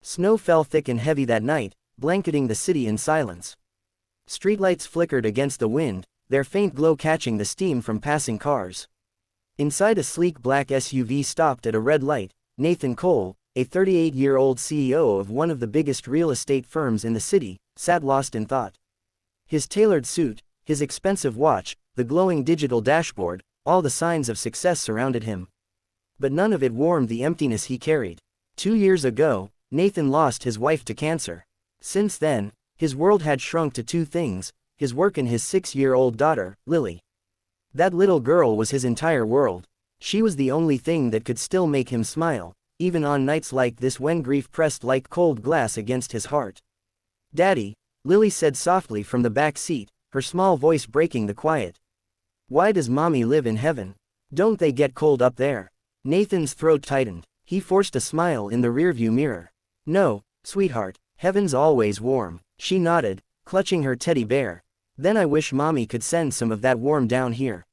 Snow fell thick and heavy that night, blanketing the city in silence. Streetlights flickered against the wind, their faint glow catching the steam from passing cars. Inside a sleek black SUV stopped at a red light, Nathan Cole, a 38-year-old CEO of one of the biggest real estate firms in the city, sat lost in thought. His tailored suit, his expensive watch, the glowing digital dashboard, all the signs of success surrounded him. But none of it warmed the emptiness he carried. 2 years ago, Nathan lost his wife to cancer. Since then, his world had shrunk to two things: his work and his 6-year-old daughter, Lily. That little girl was his entire world. She was the only thing that could still make him smile, even on nights like this when grief pressed like cold glass against his heart. "Daddy," Lily said softly from the back seat, her small voice breaking the quiet. "Why does Mommy live in heaven? Don't they get cold up there?" Nathan's throat tightened. He forced a smile in the rearview mirror. "No, sweetheart, heaven's always warm," she nodded, clutching her teddy bear. "Then I wish Mommy could send some of that warm down here."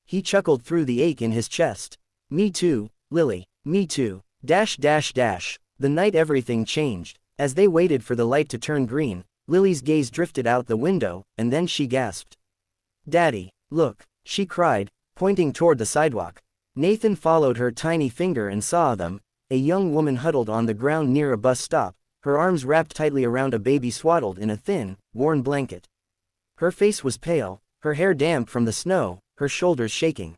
He chuckled through the ache in his chest. "Me too, Lily, me too." The night everything changed. As they waited for the light to turn green, Lily's gaze drifted out the window, and then she gasped. "Daddy, look," she cried, pointing toward the sidewalk. Nathan followed her tiny finger and saw them, a young woman huddled on the ground near a bus stop, her arms wrapped tightly around a baby swaddled in a thin, worn blanket. Her face was pale, her hair damp from the snow, her shoulders shaking.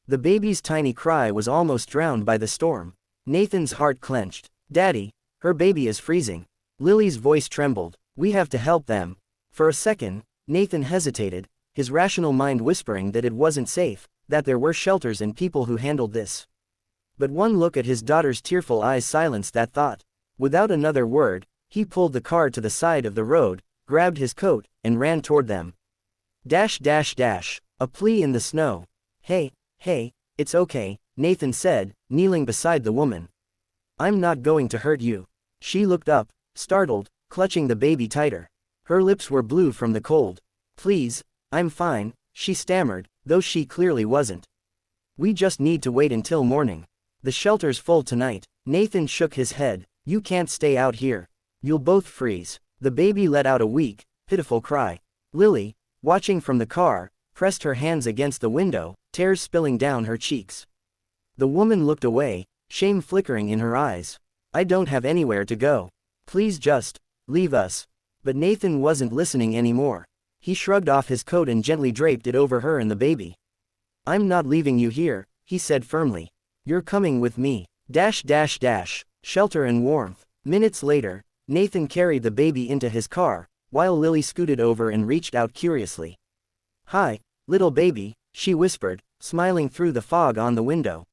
The baby's tiny cry was almost drowned by the storm. Nathan's heart clenched. "Daddy, her baby is freezing." Lily's voice trembled. "We have to help them." For a second, Nathan hesitated, his rational mind whispering that it wasn't safe, that there were shelters and people who handled this. But one look at his daughter's tearful eyes silenced that thought. Without another word, he pulled the car to the side of the road, grabbed his coat, and ran toward them. A plea in the snow. Hey, it's okay," Nathan said, kneeling beside the woman. "I'm not going to hurt you." She looked up, startled, clutching the baby tighter. Her lips were blue from the cold. "Please, I'm fine," she stammered, though she clearly wasn't. "We just need to wait until morning. The shelter's full tonight." Nathan shook his head. "You can't stay out here. You'll both freeze." The baby let out a weak, pitiful cry. Lily, watching from the car, pressed her hands against the window, tears spilling down her cheeks. The woman looked away, shame flickering in her eyes. "I don't have anywhere to go. Please just leave us." But Nathan wasn't listening anymore. He shrugged off his coat and gently draped it over her and the baby. "I'm not leaving you here," he said firmly. "You're coming with me." Shelter and warmth. Minutes later, Nathan carried the baby into his car, while Lily scooted over and reached out curiously. "Hi, little baby," she whispered, smiling through the fog on the window.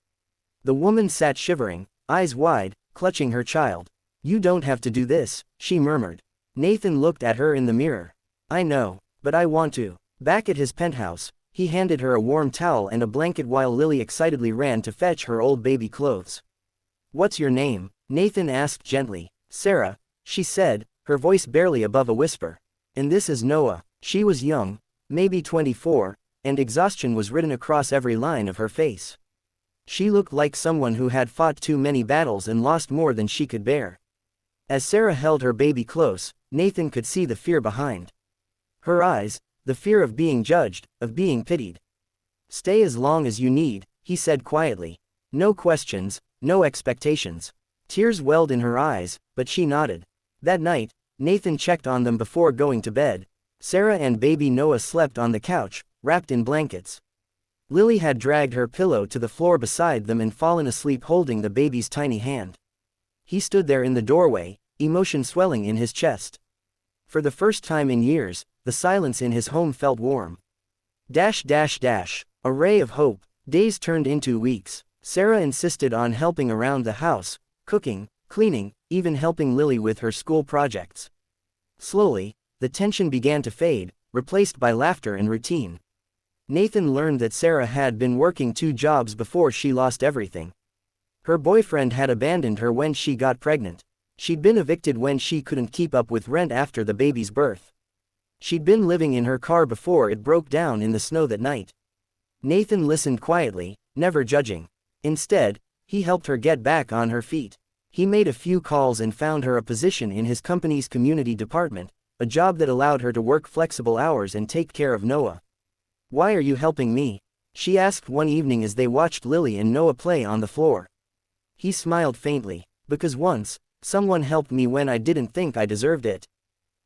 The woman sat shivering, eyes wide, clutching her child. "You don't have to do this," she murmured. Nathan looked at her in the mirror. "I know, but I want to." Back at his penthouse, he handed her a warm towel and a blanket while Lily excitedly ran to fetch her old baby clothes. "What's your name?" Nathan asked gently. "Sarah," she said, her voice barely above a whisper. "And this is Noah." She was young, maybe 24, and exhaustion was written across every line of her face. She looked like someone who had fought too many battles and lost more than she could bear. As Sarah held her baby close, Nathan could see the fear behind her eyes, the fear of being judged, of being pitied. "Stay as long as you need," he said quietly. "No questions, no expectations." Tears welled in her eyes, but she nodded. That night, Nathan checked on them before going to bed. Sarah and baby Noah slept on the couch, wrapped in blankets. Lily had dragged her pillow to the floor beside them and fallen asleep holding the baby's tiny hand. He stood there in the doorway, emotion swelling in his chest. For the first time in years, the silence in his home felt warm. A ray of hope. Days turned into weeks. Sarah insisted on helping around the house, cooking, cleaning, even helping Lily with her school projects. Slowly, the tension began to fade, replaced by laughter and routine. Nathan learned that Sarah had been working 2 jobs before she lost everything. Her boyfriend had abandoned her when she got pregnant. She'd been evicted when she couldn't keep up with rent after the baby's birth. She'd been living in her car before it broke down in the snow that night. Nathan listened quietly, never judging. Instead, he helped her get back on her feet. He made a few calls and found her a position in his company's community department, a job that allowed her to work flexible hours and take care of Noah. "Why are you helping me?" she asked one evening as they watched Lily and Noah play on the floor. He smiled faintly. "Because once, someone helped me when I didn't think I deserved it.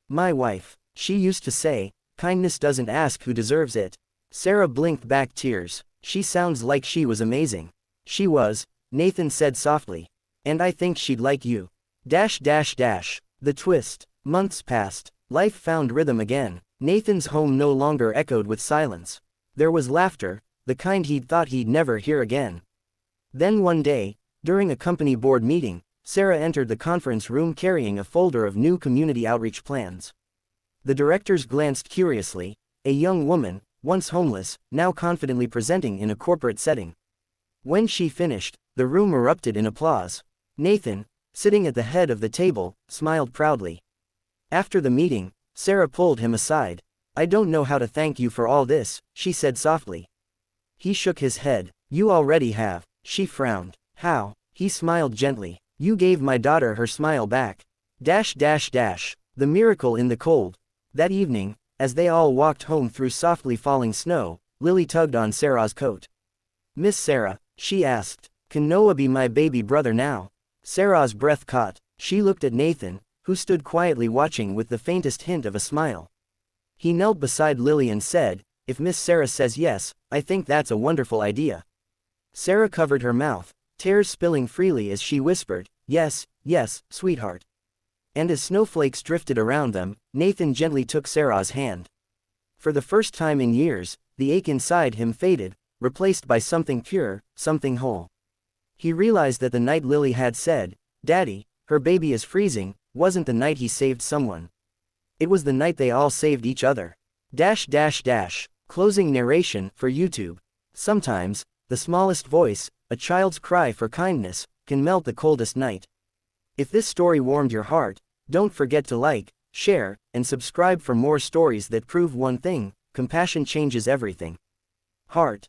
My wife. She used to say, kindness doesn't ask who deserves it." Sarah blinked back tears. "She sounds like she was amazing." "She was," Nathan said softly. "And I think she'd like you." The twist. Months passed. Life found rhythm again. Nathan's home no longer echoed with silence. There was laughter, the kind he'd thought he'd never hear again. Then one day, during a company board meeting, Sarah entered the conference room carrying a folder of new community outreach plans. The directors glanced curiously. A young woman, once homeless, now confidently presenting in a corporate setting. When she finished, the room erupted in applause. Nathan, sitting at the head of the table, smiled proudly. After the meeting, Sarah pulled him aside. "I don't know how to thank you for all this," she said softly. He shook his head. "You already have." She frowned. "How?" He smiled gently. "You gave my daughter her smile back." The miracle in the cold. That evening, as they all walked home through softly falling snow, Lily tugged on Sarah's coat. "Miss Sarah," she asked, "can Noah be my baby brother now?" Sarah's breath caught. She looked at Nathan, who stood quietly watching with the faintest hint of a smile. He knelt beside Lily and said, "If Miss Sarah says yes, I think that's a wonderful idea." Sarah covered her mouth, tears spilling freely as she whispered, "Yes, yes, sweetheart." And as snowflakes drifted around them, Nathan gently took Sarah's hand. For the first time in years, the ache inside him faded, replaced by something pure, something whole. He realized that the night Lily had said, "Daddy, her baby is freezing," wasn't the night he saved someone. It was the night they all saved each other. Closing narration for YouTube. Sometimes, the smallest voice, a child's cry for kindness, can melt the coldest night. If this story warmed your heart, don't forget to like, share, and subscribe for more stories that prove one thing: compassion changes everything. Heart.